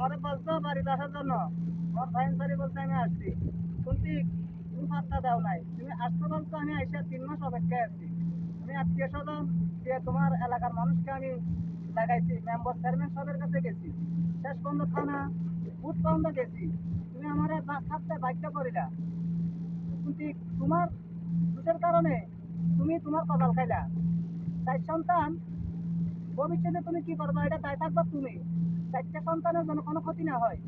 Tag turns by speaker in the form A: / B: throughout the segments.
A: আমাদের বলছো বাড়িতে আসার জন্য, আমার ভাইয়ের বলতে আমি আসছি, শুনছি তুমি পাত্তা দাও নাই, তুমি আসতে বলছো, আমি এসে 3 মাস অপেক্ষায় আছি। আমি আত্মীয় স্বজন দিয়ে তোমার এলাকার মানুষকে আমি লাগাইছি, মেম্বার চেয়ারম্যান সাহেবের কাছে গেছি, শেষ পর্যন্ত থানা বুথ পর্যন্ত গেছি, তুমি আমার থাকতে বাধ্য করিলা। কিন্তু তোমার দোষের কারণে তুমি তোমার কপাল খাইলা। তাই সন্তান ভবিষ্যতে তুমি কি করবা এটা দায় থাকবা তুমি। 4টা সন্তানের যেন কোনো ক্ষতি না হয়,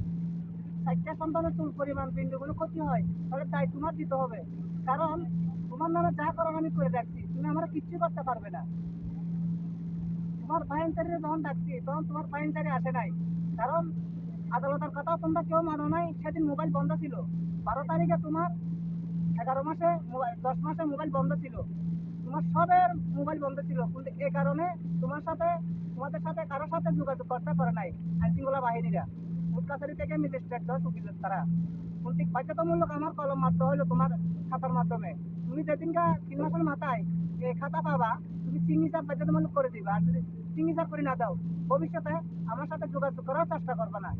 A: 4টা সন্তানের চুল পরিমাণ বিন্দুগুলো ক্ষতি হয়, তাহলে দায় তোমার দিতে হবে। কারণ তোমার নামে যা করার আমি করে রাখছি, তুমি আমার কিচ্ছু করতে পারবে না। তোমার ফাইনচারি যখন ডাকছি তখন তোমার ফাইনচারি আসে নাই, কারণ আদালতের কথা তোমরা কেউ মানো নাই। সেদিন মোবাইল বন্ধ ছিল, 12 তারিখে তোমার 11 মাসে 10 মাসে মোবাইল বন্ধ ছিল, তোমার সবের মোবাইল বন্ধ ছিল, কিন্তু এই কারণে তোমাদের সাথে কারোর সাথে যোগাযোগ করতে পারে নাই আইন শৃঙ্খলা বাহিনীরা। কোর্ট কাছারি থেকে ম্যাজিস্ট্রেট জজ উকিল তারা কিন্তু বাধ্যতামূলক আমার কলম মারতে হলো তোমার খাতার মাধ্যমে। তুমি যেদিনকা 3 মাসের মাথায় এই খাতা পাবা, তুমি সিগনেচার বাধ্যতামূলক করে দিবা। আর যদি সিগনেচার করে না দাও, ভবিষ্যতে আমার সাথে যোগাযোগ করার চেষ্টা করবে না।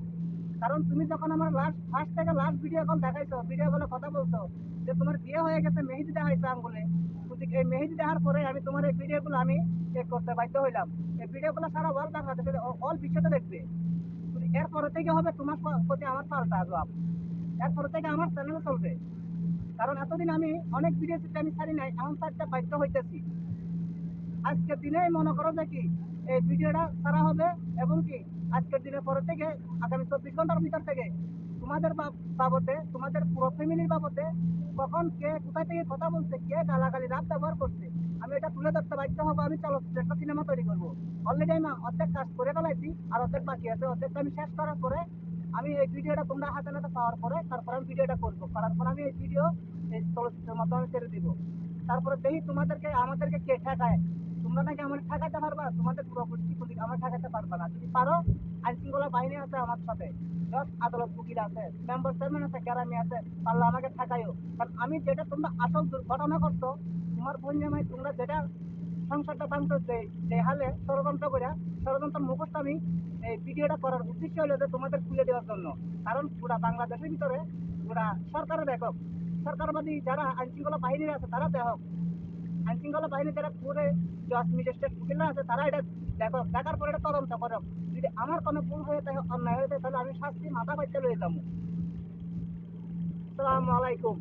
A: কারণ তুমি যখন আমার ফার্স্ট থেকে লাস্ট ভিডিও কল দেখাইছো, ভিডিও কলে কথা বলছো যে তোমার বিয়ে হয়ে গেছে, মেহেদি দেখাইছো আঙ্গুলে, কিন্তু এই মেহেদি দেখার পরে আমি তোমার এই ভিডিওগুলো আমি চেক করতে বাধ্য হইলাম। এই ভিডিওগুলো সারা ওয়ার্ল্ড বাংলাদেশে অল বিশ্বতে দেখবে। কিন্তু এরপরে থেকে হবে তোমার প্রতি আমার পাল্টা জবাব, এরপরে থেকে আমার চ্যানেল চলবে। কারণ এতদিন আমি অনেক ভিডিও আমি ছাড়ি নাই, এমন ছাড়তে বাধ্য হইতেছি। আজকের দিনেই মনে করো যে কি এই ভিডিওটা ছাড়া হবে, এবং কি আজকের দিনের পরে থেকে আগামী 24 ঘন্টার ভিতর থেকে তোমাদের বাবদে, তোমাদের পুরো ফ্যামিলির বাবদে কখন কে কোথায় থেকে কথা বলছে, কে গালাগালি রাত ব্যবহার করছে, আমি এটা তুলে ধরতে বাধ্য হবো। আমি চলচ্চিত্র একটা সিনেমা তৈরি করবো। অলরেডি আমি অর্ধেক কাজ করে ফেলাইছি, আর অর্ধেক বাকি আছে। অর্ধেকটা আমি শেষ করার পরে আমি এই ভিডিওটা তোমরা হাতে নাতে পাওয়ার পরে তারপরে আমি ভিডিওটা করবো, করার পর আমি এই ভিডিও এই চলচ্চিত্রের মাধ্যমে ছেড়ে দিব। তারপরে দেখি তোমাদেরকে আমাদেরকে কে ঠেকায়। তোমরা নাকি আমার ঠেকাতে পারবা, তোমাদের পুরো গোষ্ঠী কুলি আমার ঠেকাতে পারবা না। যদি পারো, আইন শৃঙ্খলা বাহিনী আছে আমার সাথে, জজ আদালত উকিল আছে, মেম্বার চেয়ারম্যান আছে, গ্যারামি আছে, পারলে আমাকে ঠেকাইও। কারণ আমি যেটা তোমরা আসল দুর্ঘটনা করছো, তোমার বোন জামাই তোমরা যেটা সংসারটা ভাঙতো, যে হালে ষড়যন্ত্র করে, ষড়যন্ত্র মুখস্থ আমি এই ভিডিওটা করার উদ্দেশ্য হলো যে তোমাদের খুলে দেওয়ার জন্য। কারণ পুরা বাংলাদেশের ভিতরে পুরা সরকারের দেখক, সরকারবাদী যারা আইন শৃঙ্খলা বাহিনীর আছে তারা দেখক, আইন শৃঙ্খলা বাহিনী যারা করে জজ ম্যাজিস্ট্রেট উকিলরা আছে তারা এটা দেখো, দেখার পরে এটা তদন্ত করো। যদি আমার কোনো ভুল হয়ে থাকে, অন্যায় হয়ে থাকে, তাহলে আমি শাস্তি মাথা পাইতে লয়ে যাবো। আসসালামু আলাইকুম।